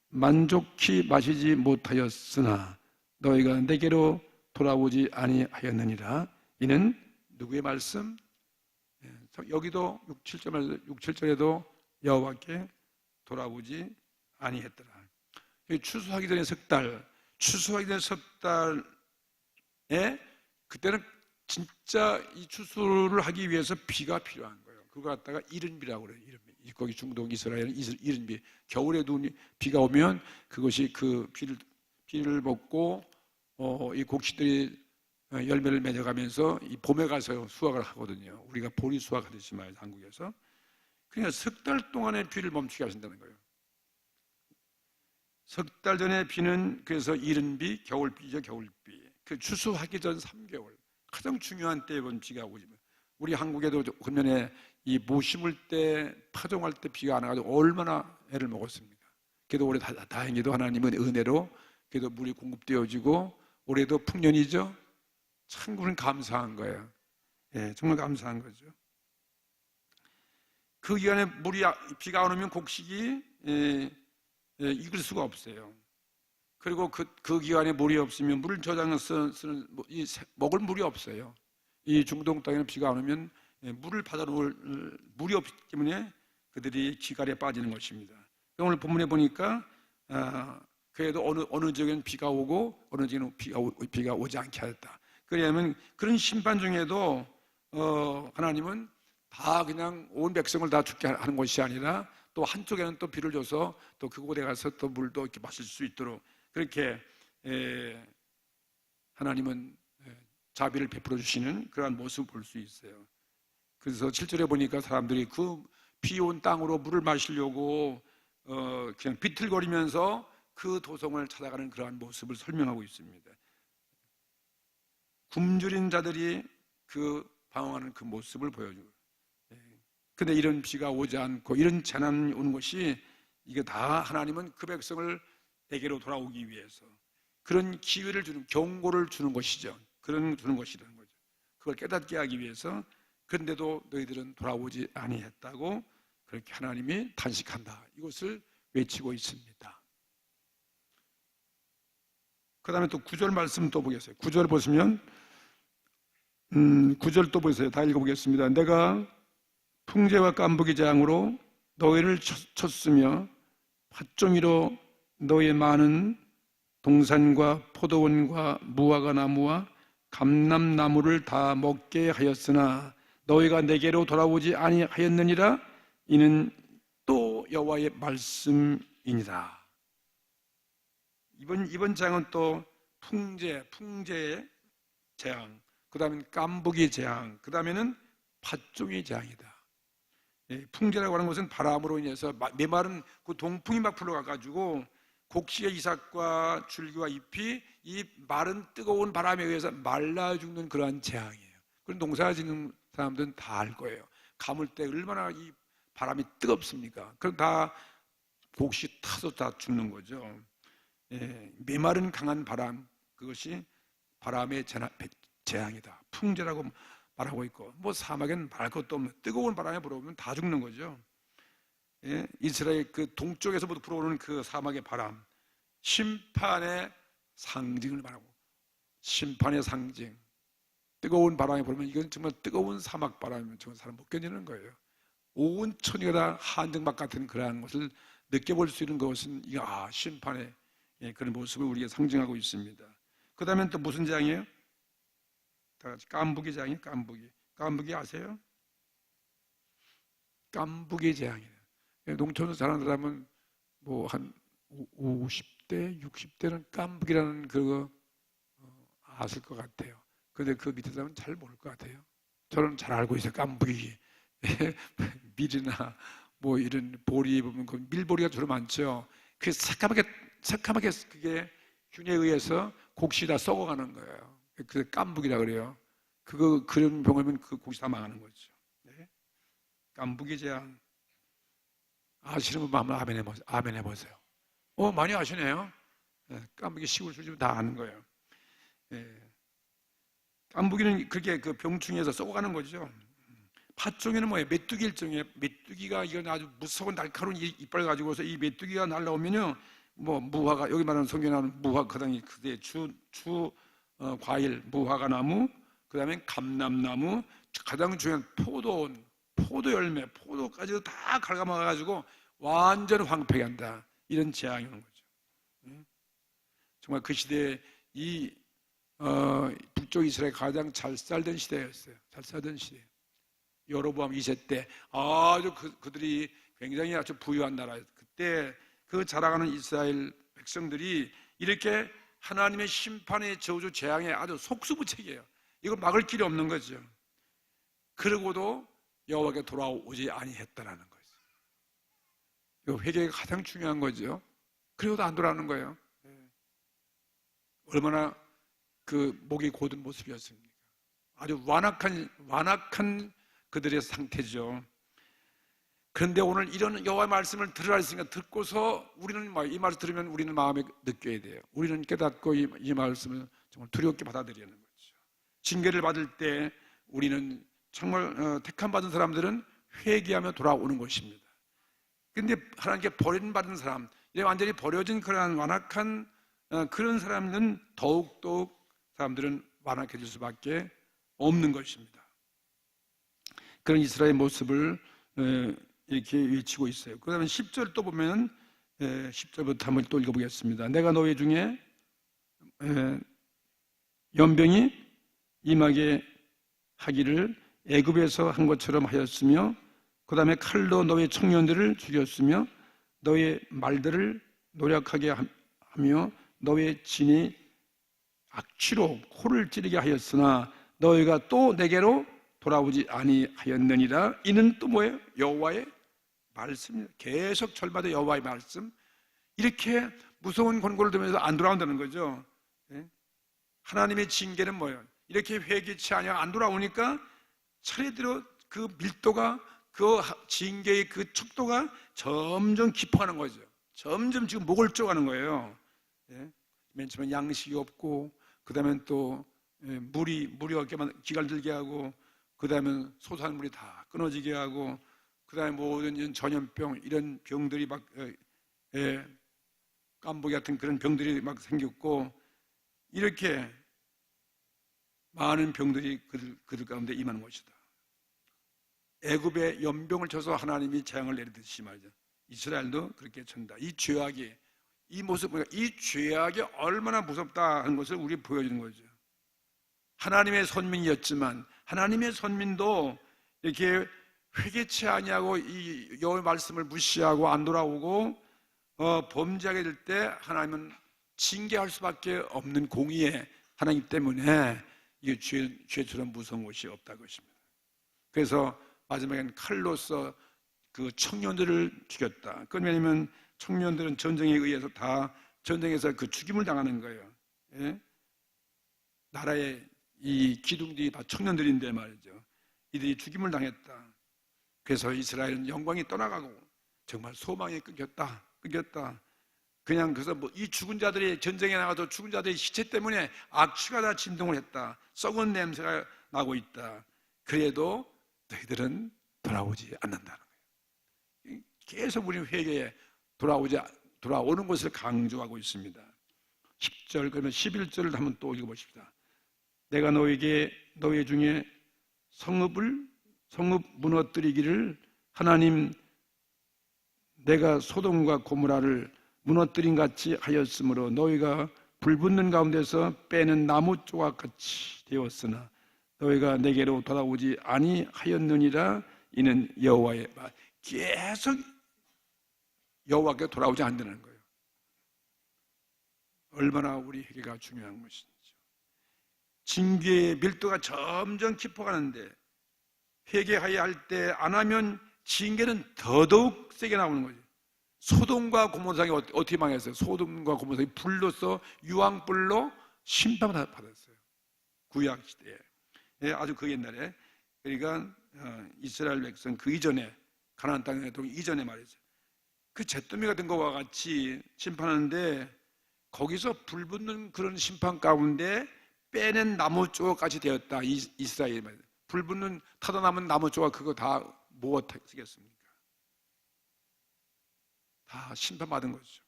만족히 마시지 못하였으나 너희가 내게로 돌아오지 아니하였느니라. 이는 누구의 말씀? 여기도 6, 7절에도 여호와께 돌아오지 아니했더라. 추수하기 전에 석 달, 추수하기 전에 석 달에 그때는 진짜 이 추수를 하기 위해서 비가 필요한 거예요. 그거 갖다가 이른비라고 그래요. 이른비. 거기 중동 이스라엘은 이른비. 겨울에도 비가 오면 그것이 그 비를 먹고 이 곡식들이 열매를 맺어가면서 이 봄에 가서 수확을 하거든요. 우리가 보리 수확하듯이 말이죠, 한국에서. 그러니까 석 달 동안의 비를 멈추게 하신다는 거예요. 석 달 전에 비는 그래서 이른비, 겨울비죠, 겨울비. 그 추수하기 전 3개월 가장 중요한 때에 본 비가 오지. 우리 한국에도 금년에 이 모 심을 때, 파종할 때 비가 안 와가지고 얼마나 애를 먹었습니까? 그래도 올해 다행히도 하나님은 은혜로 그래도 물이 공급되어지고 올해도 풍년이죠. 참고는 감사한 거예요. 예, 정말 감사한 거죠. 그 기간에 비가 안 오면 곡식이 익을 수가 없어요. 그리고 그 기간에 물이 없으면 물을 저장해서 먹을 물이 없어요. 이 중동 땅에는 비가 안 오면 물을 받아놓을 물이 없기 때문에 그들이 기갈에 빠지는 것입니다. 오늘 본문에 보니까 그래도 어느 지역에는 비가 오고 어느 지역에는 비가 오지 않게 하였다. 그러면 그런 심판 중에도 하나님은 다 그냥 온 백성을 다 죽게 하는 것이 아니라 또 한쪽에는 또 비를 줘서 또 그곳에 가서 또 물도 이렇게 마실 수 있도록 그렇게 하나님은 자비를 베풀어 주시는 그러한 모습을 볼 수 있어요. 그래서 7절에 보니까 사람들이 그 비 온 땅으로 물을 마시려고 그냥 비틀거리면서 그 도성을 찾아가는 그러한 모습을 설명하고 있습니다. 굶주린 자들이 그 방황하는 그 모습을 보여주고, 근데 이런 비가 오지 않고 이런 재난이 오는 것이 이게 다 하나님은 그 백성을 내게로 돌아오기 위해서 그런 기회를 주는, 경고를 주는 것이죠. 그런 주는 것이라는 거죠. 그걸 깨닫게 하기 위해서. 그런데도 너희들은 돌아오지 아니했다고 그렇게 하나님이 탄식한다. 이것을 외치고 있습니다. 그 다음에 또 9절 말씀 또 보겠어요. 9절 보시면 9절 또 보세요. 다 읽어보겠습니다. 내가 풍재와 깐부기 재앙으로 너희를 쳤으며 팥종이로 너희의 많은 동산과 포도원과 무화과 나무와 감람나무를 다 먹게 하였으나 너희가 내게로 돌아오지 아니하였느니라. 이는 또 여호와의 말씀이니라. 이번 재앙은 또 풍재의 재앙, 그 다음에 깐부기 재앙, 그 다음에는 팥종이 재앙이다. 풍재라고 하는 것은 바람으로 인해서 메마른 그 동풍이 막 불어가가지고 곡식의 이삭과 줄기와 잎이 이 마른 뜨거운 바람에 의해서 말라 죽는 그러한 재앙이에요. 그런 농사 짓는 사람들은 다 알 거예요. 가물 때 얼마나 이 바람이 뜨겁습니까? 그럼 다 곡식 타서 다 죽는 거죠. 메마른 강한 바람, 그것이 바람의 재앙이다. 풍재라고 말하고 있고, 뭐 사막에는 말할 것도 없는 뜨거운 바람에 불어오면 다 죽는 거죠. 이스라엘 그 동쪽에서부터 불어오는 그 사막의 바람, 심판의 상징을 말하고, 심판의 상징. 뜨거운 바람이 불면 이건 정말 뜨거운 사막 바람이면 정말 사람 못 견디는 거예요. 온 천지가 다 한정막 같은 그러한 것을 느껴볼 수 있는 것은 이게 심판의 그런 모습을 우리가 상징하고 있습니다. 그 다음엔 또 무슨 재앙이에요? 다 같이 깐부기 재앙이에요. 깐부기 아세요? 깐부기 재앙이에요. 농촌에서 자라는 사람은 뭐 한 50대, 60대는 깐부기라는 그거 아실 것 같아요. 그런데 그 밑에 사람은 잘 모를 것 같아요. 저는 잘 알고 있어요. 깐부기. 밀이나 뭐 이런 보리 보면 그 밀보리가 주로 많죠. 그게 새까맣게 그게 균에 의해서 곡식이 다 썩어가는 거예요. 그래서 깐부기라 그래요. 그런 병이면 그 곡식 다 망하는 거죠. 깐부기 재앙 아시는 분 한번 아멘 해보세요. 많이 아시네요. 깐부기 시골 술집은 다 아는 거예요. 깐부기는 그렇게 그 병충해서 썩어가는 거죠. 팥종에는 뭐예요? 메뚜기 일종이에요. 메뚜기가 이건 아주 무서운 날카로운 이빨 가지고서 이 메뚜기가 날라오면요, 뭐 무화과, 여기 말하는 성경에 나오는 무화, 그다음에 그게 과일 무화과 나무, 그다음에 감람나무, 가장 중요한 포도 열매, 포도까지도 다 갉아먹어 가지고 완전 황폐하게 한다. 이런 재앙이 오는 거죠. 정말 그 시대에 이 북쪽 이스라엘 가장 잘 살던 시대였어요. 잘 살던 시대. 여로보암 2세 때 아주 그들이 굉장히 아주 부유한 나라였어요. 그때 그 자라가는 이스라엘 백성들이 이렇게 하나님의 심판의 저주 재앙에 아주 속수무책이에요. 이거 막을 길이 없는 거죠. 그러고도 여호와께 돌아오지 아니했다라는 거죠. 이 회개가 가장 중요한 거죠. 그리고도 안 돌아오는 거예요. 얼마나 그 목이 고든 모습이었습니까? 아주 완악한 그들의 상태죠. 그런데 오늘 이런 여호와의 말씀을 들으라 했으니까 듣고서 우리는 이 말을 들으면 우리는 마음에 느껴야 돼요. 우리는 깨닫고 이 말씀을 정말 두렵게 받아들이는 거죠. 징계를 받을 때 우리는 정말 택함 받은 사람들은 회개하며 돌아오는 것입니다. 그런데 하나님께 버림받은 사람, 완전히 버려진 그러한 완악한 그런 사람은 더욱더욱 사람들은 완악해질 수밖에 없는 것입니다. 그런 이스라엘의 모습을 이렇게 외치고 있어요. 그 다음에 10절 또 보면 10절부터 한번 또 읽어보겠습니다. 내가 너희 중에 연병이 임하게 하기를 애굽에서 한 것처럼 하였으며, 그 다음에 칼로 너희 청년들을 죽였으며, 너희 말들을 노력하게 하며 너희 진이 악취로 코를 찌르게 하였으나 너희가 또 내게로 돌아오지 아니하였느니라. 이는 또 뭐예요? 여호와의 말씀입니다. 계속 절마다 여호와의 말씀. 이렇게 무서운 권고를 들으면서 안 돌아온다는 거죠. 하나님의 징계는 뭐예요? 이렇게 회개치 아니하고 안 돌아오니까 차례대로 그 밀도가, 그 징계의 그 척도가 점점 깊어가는 거죠. 점점 지금 목을 쪼가는 거예요. 맨 처음에 양식이 없고, 그 다음에 또 물이 없게만 기갈 들게 하고, 그 다음에 소산물이 다 끊어지게 하고, 그 다음에 모든 전염병, 이런 병들이 막 깐부기 같은 그런 병들이 막 생겼고, 이렇게 많은 병들이 그들 가운데 임하는 것이다. 애굽에 연병을 쳐서 하나님이 재앙을 내리듯이 말이죠. 이스라엘도 그렇게 천다. 이 죄악이, 이 모습, 이 죄악이 얼마나 무섭다 하는 것을 우리 보여주는 거죠. 하나님의 선민이었지만 하나님의 선민도 이렇게 회개치 아니하고 이 여호와의 말씀을 무시하고 안 돌아오고 범죄하게 될 때 하나님은 징계할 수밖에 없는 공의의 하나님 때문에 이게 죄처럼 무서운 것이 없다는 것입니다. 그래서 마지막에는 칼로서 그 청년들을 죽였다. 그건 왜냐하면 청년들은 전쟁에 의해서 다 전쟁에서 그 죽임을 당하는 거예요. 나라의 이 기둥들이 다 청년들인데 말이죠. 이들이 죽임을 당했다. 그래서 이스라엘은 영광이 떠나가고 정말 소망이 끊겼다. 그냥 그래서 이 죽은 자들이 전쟁에 나가서 죽은 자들의 시체 때문에 악취가 다 진동을 했다. 썩은 냄새가 나고 있다. 그래도 너희들은 돌아오지 않는다는 거예요. 계속 우리 회개에 돌아오는 것을 강조하고 있습니다. 10절, 그러면 11절을 한번 또 읽어보십시다. 내가 너희 중에 성읍 무너뜨리기를 하나님 내가 소돔과 고모라를 무너뜨린 같이 하였으므로 너희가 불붙는 가운데서 빼는 나무 조각같이 되었으나 너희가 내게로 돌아오지 아니하였느니라. 이는 여호와의 말. 계속 여호와께 돌아오지 않는다는 거예요. 얼마나 우리 회개가 중요한 것인지. 징계의 밀도가 점점 깊어가는데 회개해야 할 때 안 하면 징계는 더더욱 세게 나오는 거죠. 소돔과 고모라성이 어떻게 망했어요? 소돔과 고모라성이 불로서 유황불로 심판을 받았어요. 구약 시대에. 아주 그 옛날에. 그러니까 이스라엘 백성 그 이전에 가나안 땅에 들어오기 이전에 말이죠. 그 잿더미 같은 거와 같이 심판하는데 거기서 불붙는 그런 심판 가운데 빼낸 나무 조각같이 되었다. 이스라엘 불 붙는 타다 남은 나무 조각 그거 다 무엇 쓰겠습니까? 다 심판받은 거죠.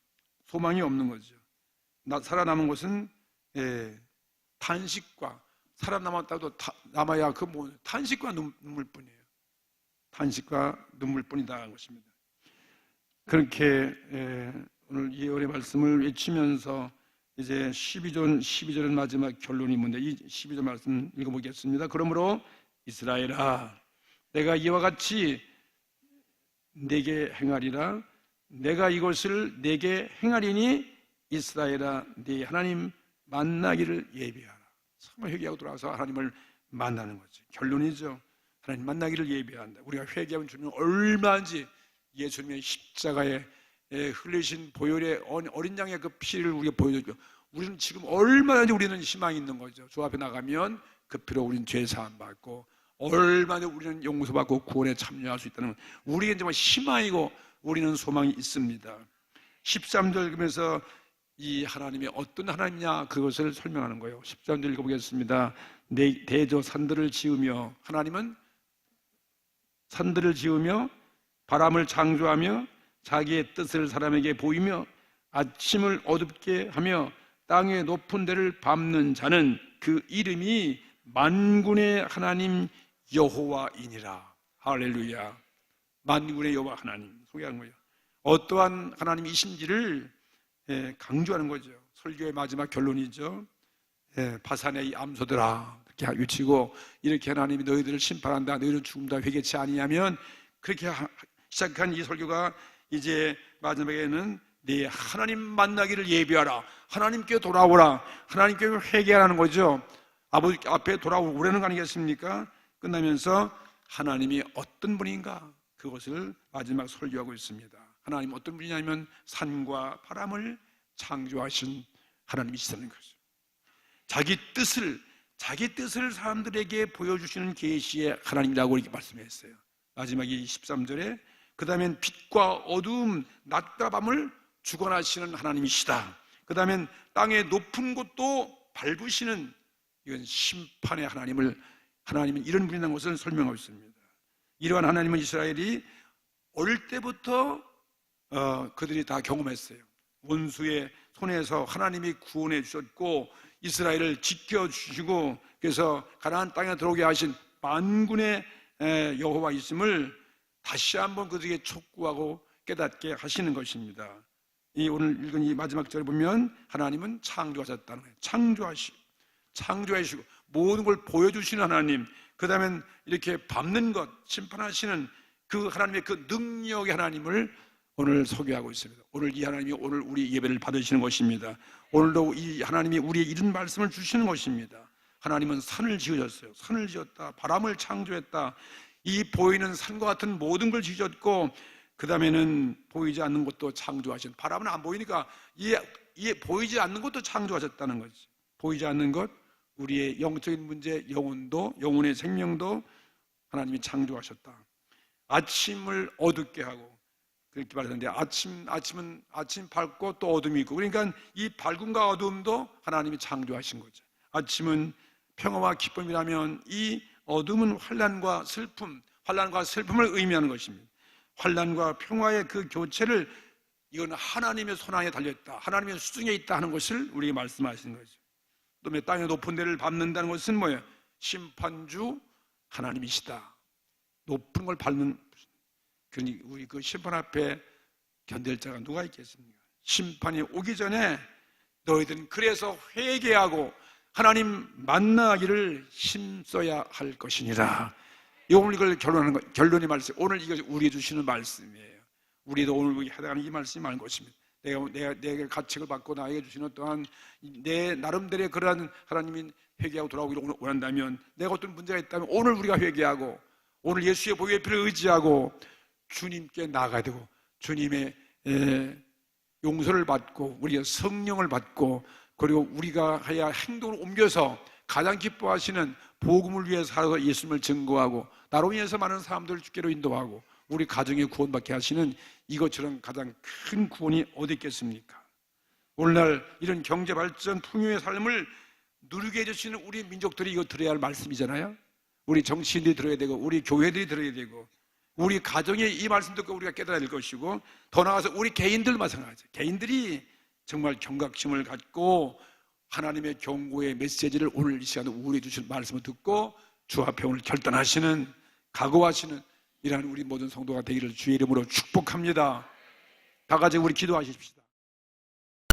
소망이 없는 거죠. 살아남은 것은 탄식과 살아남았다도 남아야 그 뭐 탄식과 눈물뿐이에요. 탄식과 눈물뿐이다 것입니다. 그렇게 오늘 이 예언의 말씀을 외치면서 이제 12절은 마지막 결론이 뭔데 이 12절 말씀 읽어보겠습니다. 그러므로 이스라엘아 내가 이와 같이 내게 행하리라. 내가 이것을 내게 행하리니 이스라엘아 네 하나님 만나기를 예비하라. 정말 회개하고 돌아와서 하나님을 만나는 거죠. 결론이죠. 하나님 만나기를 예비한다. 우리가 회개하면 주님 얼마인지 예수님의 십자가에 흘리신 보혈의 어린 양의 그 피를 우리가 보여줬죠. 우리는 지금 얼마든지 우리는 희망이 있는 거죠. 주 앞에 나가면 그 피로 우리는 죄 사함 받고 얼마나 우리는 용서받고 구원에 참여할 수 있다는 우리에게 정말 희망이고 우리는 소망이 있습니다. 13절 읽으면서 이 하나님이 어떤 하나님이냐 그것을 설명하는 거예요. 13절 읽어보겠습니다. 대저 산들을 지으며 하나님은 산들을 지으며 바람을 창조하며 자기의 뜻을 사람에게 보이며 아침을 어둡게 하며 땅의 높은 데를 밟는 자는 그 이름이 만군의 하나님 여호와이니라. 할렐루야. 만군의 여호와 하나님 소개하는 거예요. 어떠한 하나님이신지를 강조하는 거죠. 설교의 마지막 결론이죠. 바산의 이 암소들아 이렇게 외치고 이렇게 하나님이 너희들을 심판한다. 너희는 죽음다 회개치 아니하면 그렇게 시작한 이 설교가 이제 마지막에는 네 하나님 만나기를 예비하라. 하나님께 돌아오라. 하나님께 회개하라는 거죠. 아버지 앞에 돌아오라는 거 아니겠습니까? 끝나면서 하나님이 어떤 분인가 그것을 마지막 설교하고 있습니다. 하나님 어떤 분이냐면 산과 바람을 창조하신 하나님이시다는 거죠. 자기 뜻을 사람들에게 보여주시는 계시의 하나님이라고 이렇게 말씀했어요. 마지막에 13절에 그 다음엔 빛과 어두움 낮과 밤을 주관하시는 하나님이시다. 그 다음엔 땅의 높은 곳도 밟으시는 이건 심판의 하나님은 이런 분이라는 것을 설명하고 있습니다. 이러한 하나님은 이스라엘이 어릴 때부터 그들이 다 경험했어요. 원수의 손에서 하나님이 구원해 주셨고 이스라엘을 지켜주시고 그래서 가나안 땅에 들어오게 하신 만군의 여호와 있음을 다시 한번 그들에게 촉구하고 깨닫게 하시는 것입니다. 이 오늘 읽은 이 마지막 절에 보면 하나님은 창조하셨다는 거예요. 창조하시고 모든 걸 보여주시는 하나님, 그 다음엔 이렇게 밟는 것, 심판하시는 그 하나님의 그 능력의 하나님을 오늘 소개하고 있습니다. 오늘 이 하나님이 오늘 우리 예배를 받으시는 것입니다. 오늘도 이 하나님이 우리에게 이런 말씀을 주시는 것입니다. 하나님은 산을 지으셨어요. 산을 지었다. 바람을 창조했다. 이 보이는 산과 같은 모든 걸 지으셨고 그 다음에는 보이지 않는 것도 창조하신, 바람은 안 보이니까 이 보이지 않는 것도 창조하셨다는 거지. 보이지 않는 것, 우리의 영적인 문제, 영혼의 생명도 하나님이 창조하셨다. 아침을 어둡게 하고 그렇게 말하는데 아침 밝고 또 어둠이 있고, 그러니까 이 밝음과 어둠도 하나님이 창조하신 거죠. 아침은 평화와 기쁨이라면 이 어둠은 환난과 슬픔을 의미하는 것입니다. 환난과 평화의 그 교체를, 이건 하나님의 손안에 달려있다, 하나님의 수중에 있다 하는 것을 우리에게 말씀하시는 거죠. 또 땅의 높은 데를 밟는다는 것은 뭐예요? 심판주 하나님이시다. 높은 걸 밟는, 그러니 우리 그 심판 앞에 견딜 자가 누가 있겠습니까? 심판이 오기 전에 너희들은 그래서 회개하고 하나님 만나기를 힘써야 할 것이니라. 오늘 이걸 결론하는 거, 결론의 말씀, 오늘 이거 우리에게 주시는 말씀이에요. 우리도 오늘 해당하는 이 말씀이 많은 것입니다. 내가 가책을 받고 나에게 주시는 또한 내 나름대로의 그러한 하나님이 회개하고 돌아오기를 원한다면, 내가 어떤 문제가 있다면 오늘 우리가 회개하고 오늘 예수의 보혈의 피를 의지하고 주님께 나아가야 되고, 주님의 용서를 받고 우리가 성령을 받고, 그리고 우리가 해야 행동을 옮겨서 가장 기뻐하시는 복음을 위해 살아서 예수님을 증거하고 나로 인해서 많은 사람들을 주께로 인도하고 우리 가정에 구원받게 하시는 이것처럼 가장 큰 구원이 어디 있겠습니까? 오늘날 이런 경제발전 풍요의 삶을 누리게 해주시는 우리 민족들이 이거 들어야 할 말씀이잖아요. 우리 정치인들이 들어야 되고 우리 교회들이 들어야 되고 우리 가정에 이 말씀 듣고 우리가 깨달아야 될 것이고 더 나아가서 우리 개인들 마찬가지. 개인들이 정말 경각심을 갖고 하나님의 경고의 메시지를 오늘 이 시간에 우리에 주실 말씀을 듣고 주 앞에 오늘 결단하시는 각오하시는 이러한 우리 모든 성도가 되기를 주의 이름으로 축복합니다. 다 같이 우리 기도하십시다.